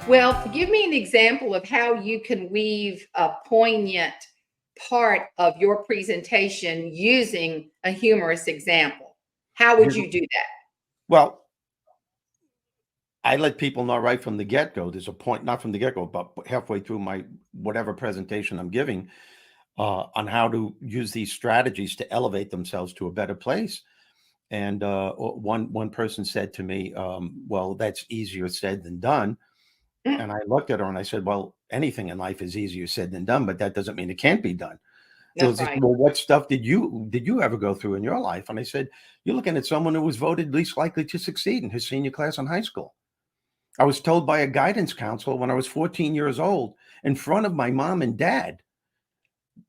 Well, give me an example of how you can weave a poignant part of your presentation using a humorous example. How would you do that? Well, I let people know right from the get-go. There's a point, not from the get-go, but halfway through my whatever presentation I'm giving, on how to use these strategies to elevate themselves to a better place. And one person said to me, "Well, that's easier said than done." And I looked at her and I said, "Well, anything in life is easier said than done, but that doesn't mean it can't be done." It That's was just, right. well, what stuff did you ever go through in your life? And I said, "You're looking at someone who was voted least likely to succeed in his senior class in high school. I was told by a guidance counselor when I was 14 years old in front of my mom and dad."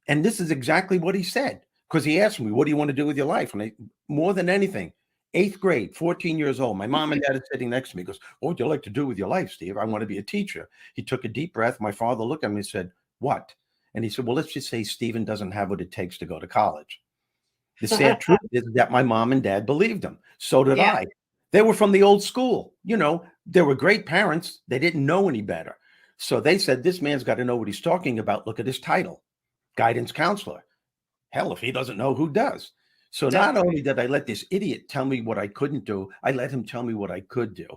And this is exactly what he said, because he asked me, "What do you want to do with your life?" And more than anything, eighth grade, 14 years old, my mom and dad are sitting next to me. He goes, "What would you like to do with your life, Steve?" "I want to be a teacher." He took a deep breath. My father looked at me and said, "What?" And he said, "Well, let's just say Stephen doesn't have what it takes to go to college." The sad truth is that my mom and dad believed him. So did Yeah. I. They were from the old school. They were great parents. They didn't know any better. So they said, "This man's got to know what he's talking about. Look at his title, guidance counselor. Hell, if he doesn't know, who does?" So That's not right. only did I let this idiot tell me what I couldn't do, I let him tell me what I could do.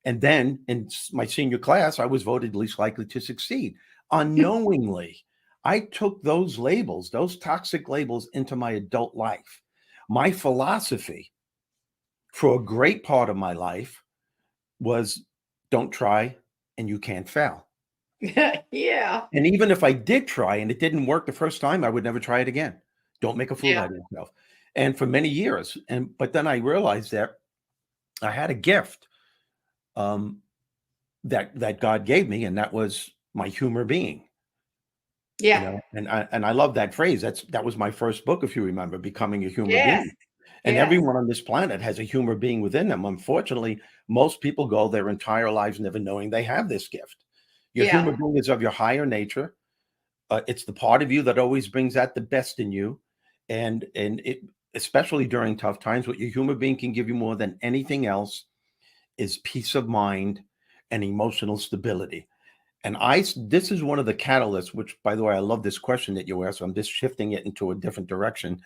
And then in my senior class, I was voted least likely to succeed. Unknowingly, I took those labels, those toxic labels, into my adult life. My philosophy for a great part of my life was, don't try and you can't fail. Yeah. And even if I did try and it didn't work the first time, I would never try it again. Don't make a fool Yeah. out of yourself. And for many years, but then I realized that I had a gift, um, that God gave me, and that was my humor being. Yeah. And I love that phrase. That was my first book, if you remember, Becoming a Humor Yes. Being. And Yes. everyone on this planet has a humor being within them. Unfortunately, most people go their entire lives never knowing they have this gift. Your Yeah. humor being is of your higher nature. It's the part of you that always brings out the best in you, and it, especially during tough times, what your humor being can give you more than anything else is peace of mind and emotional stability. And this is one of the catalysts. Which, by the way, I love this question that you asked. So I'm just shifting it into a different direction.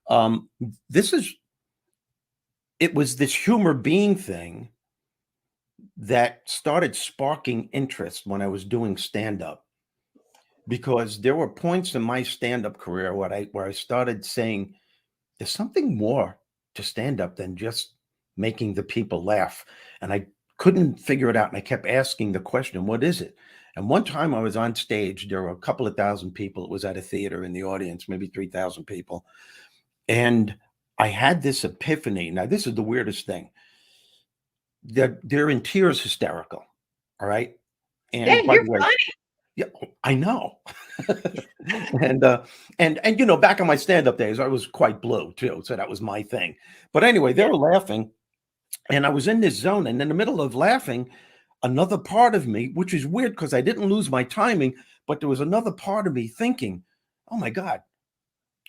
Um, this is it was this humor being thing that started sparking interest when I was doing stand up, because there were points in my stand-up career where I started saying, there's something more to stand-up than just making the people laugh. And I couldn't figure it out. And I kept asking the question, what is it? And one time I was on stage, there were a couple of thousand people. It was at a theater in the audience, maybe 3,000 people. And I had this epiphany. Now, this is the weirdest thing. They're in tears, hysterical. All right. And Dad, by you're the way, funny. yeah, I know. And back in my stand-up days, I was quite blue too, so that was my thing. But anyway, they Yeah. were laughing, and I was in this zone, and in the middle of laughing, another part of me, which is weird because I didn't lose my timing, but there was another part of me thinking, "Oh my God,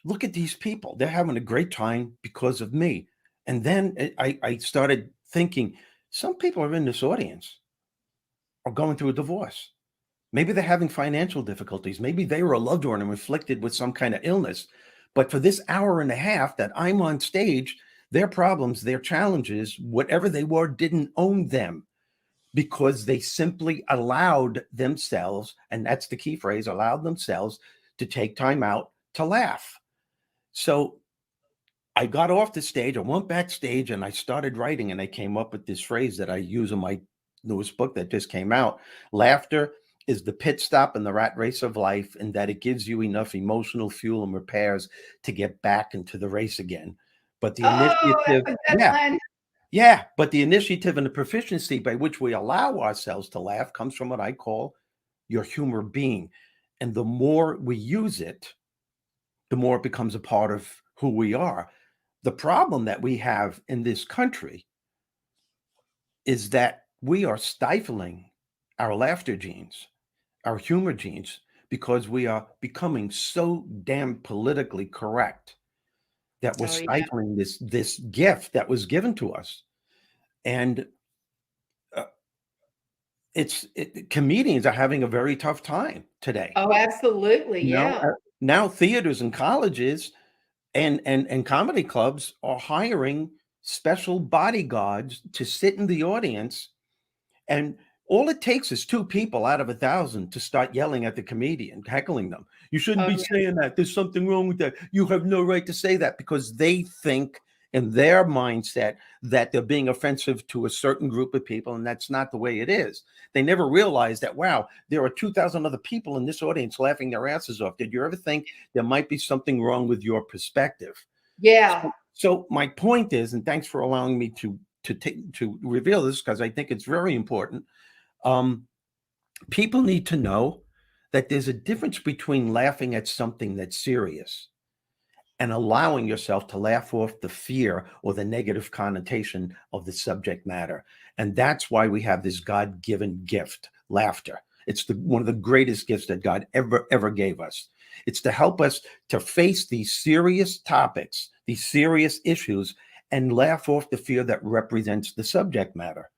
look at these people. They're having a great time because of me." And then I started thinking, some people are in this audience are going through a divorce. Maybe they're having financial difficulties. Maybe they were a loved one and afflicted with some kind of illness. But for this hour and a half that I'm on stage, their problems, their challenges, whatever they were, didn't own them, because they simply allowed themselves, and that's the key phrase, allowed themselves to take time out to laugh. So I got off the stage, I went backstage, and I started writing, and I came up with this phrase that I use in my newest book that just came out. Laughter is the pit stop in the rat race of life, and that it gives you enough emotional fuel and repairs to get back into the race again. But the Oh, initiative, that's a good yeah, one. but the initiative and the proficiency by which we allow ourselves to laugh comes from what I call your humor being. And the more we use it, the more it becomes a part of who we are. The problem that we have in this country is that we are stifling our laughter genes, our humor genes, because we are becoming so damn politically correct that we're Oh, yeah. stifling this gift that was given to us. And uh, comedians are having a very tough time today. Oh, absolutely. You know, Yeah. now theaters and colleges and comedy clubs are hiring special bodyguards to sit in the audience, and all it takes is two people out of 1,000 to start yelling at the comedian, heckling them. You shouldn't Oh, be yeah. saying that. There's something wrong with that. You have no right to say that, because they think in their mindset that they're being offensive to a certain group of people, and that's not the way it is. They never realize that, wow, there are 2,000 other people in this audience laughing their asses off. Did you ever think there might be something wrong with your perspective? Yeah. So my point is, and thanks for allowing me to reveal this, because I think it's very important. People need to know that there's a difference between laughing at something that's serious and allowing yourself to laugh off the fear or the negative connotation of the subject matter. And that's why we have this God-given gift, laughter. It's one of the greatest gifts that God ever gave us. It's to help us to face these serious topics, these serious issues, and laugh off the fear that represents the subject matter.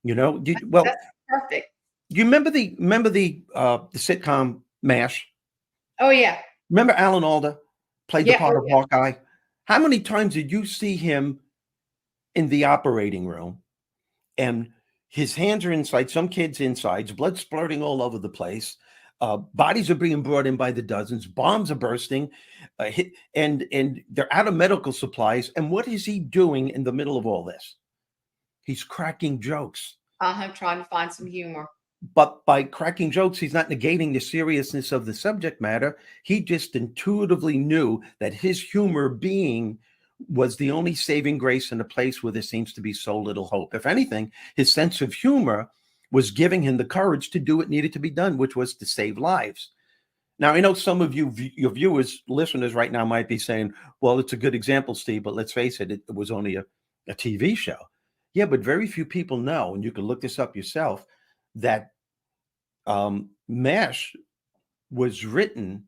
You know, well, That's perfect. you remember the sitcom MASH? Oh, yeah. Remember Alan Alda played the Yeah. part Oh, of yeah. Hawkeye? How many times did you see him in the operating room and his hands are inside, some kids' insides, blood splurting all over the place, bodies are being brought in by the dozens, bombs are bursting, and they're out of medical supplies. And what is he doing in the middle of all this? He's cracking jokes. I'm trying to find some humor. But by cracking jokes, he's not negating the seriousness of the subject matter. He just intuitively knew that his humor being was the only saving grace in a place where there seems to be so little hope. If anything, his sense of humor was giving him the courage to do what needed to be done, which was to save lives. Now, I know some of you, your viewers, listeners right now might be saying, well, it's a good example, Steve, but let's face it, it was only a TV show. Yeah, but very few people know, and you can look this up yourself, that MASH was written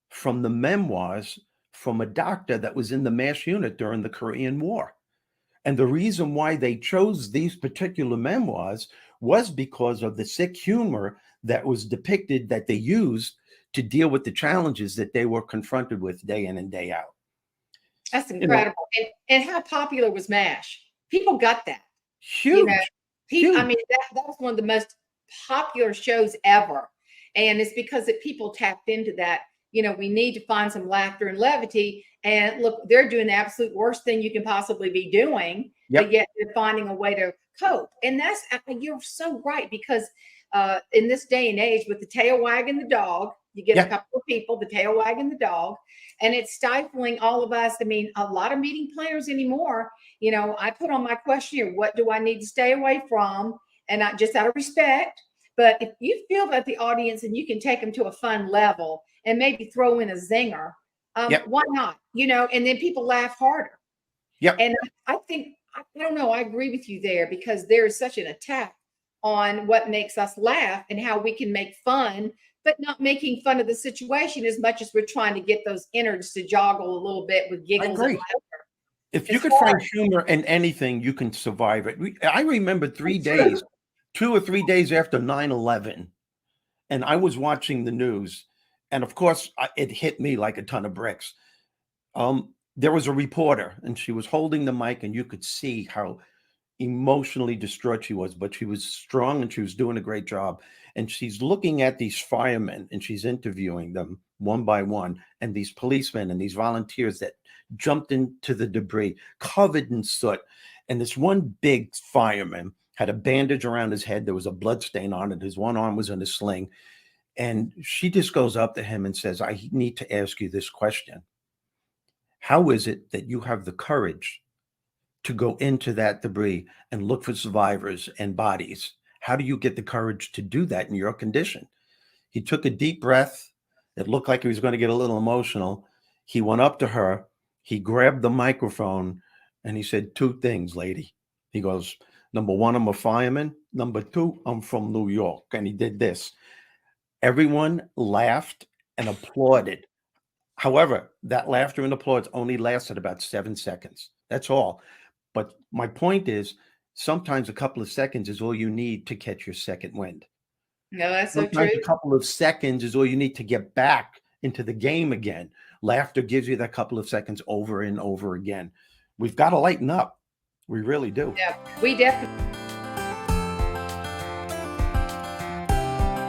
from the memoirs from a doctor that was in the MASH unit during the Korean War. And the reason why they chose these particular memoirs was because of the sick humor that was depicted, that they used to deal with the challenges that they were confronted with day in and day out. That's You know, incredible. And how popular was MASH? People got that. You know, huge, I huge. mean, that was one of the most popular shows ever. And it's because that people tapped into that. We need to find some laughter and levity. And look, they're doing the absolute worst thing you can possibly be doing, but Yep. yet they're finding a way to cope. And you're so right, because in this day and age, with the tail wagging the dog, you get a Yeah. couple of people, the tail wagging the dog, and it's stifling all of us. I mean, a lot of meeting planners anymore, I put on my questionnaire, what do I need to stay away from? And not just out of respect, but if you feel that the audience and you can take them to a fun level and maybe throw in a zinger, Yep. why not? And then people laugh harder. Yep. And I think, I don't know, I agree with you there, because there is such an attack on what makes us laugh and how we can make fun, but not making fun of the situation as much as we're trying to get those innards to joggle a little bit with I giggles and agree. laughter. If you It's could find hard. humor in anything, you can survive it. I remember 3 It's true. days, 2 or 3 days after 9/11, and I was watching the news, and of course, it hit me like a ton of bricks. There was a reporter, and she was holding the mic, and you could see how emotionally distraught she was, but she was strong and she was doing a great job. And she's looking at these firemen and she's interviewing them one by one, and these policemen and these volunteers that jumped into the debris covered in soot. And this one big fireman had a bandage around his head. There was a blood stain on it. His one arm was in a sling. And she just goes up to him and says, I need to ask you this question. How is it that you have the courage to go into that debris and look for survivors and bodies? How do you get the courage to do that in your condition? He took a deep breath. It looked like he was going to get a little emotional. He went up to her. He grabbed the microphone and he said 2 things, lady. He goes, number 1, I'm a fireman. Number 2, I'm from New York. And he did this. Everyone laughed and applauded. However, that laughter and applause only lasted about 7 seconds. That's all. But my point is, sometimes a couple of seconds is all you need to catch your second wind. No, that's so Sometimes true. a couple of seconds is all you need to get back into the game again. Laughter gives you that couple of seconds over and over again. We've got to lighten up. We really do. Yeah, we definitely.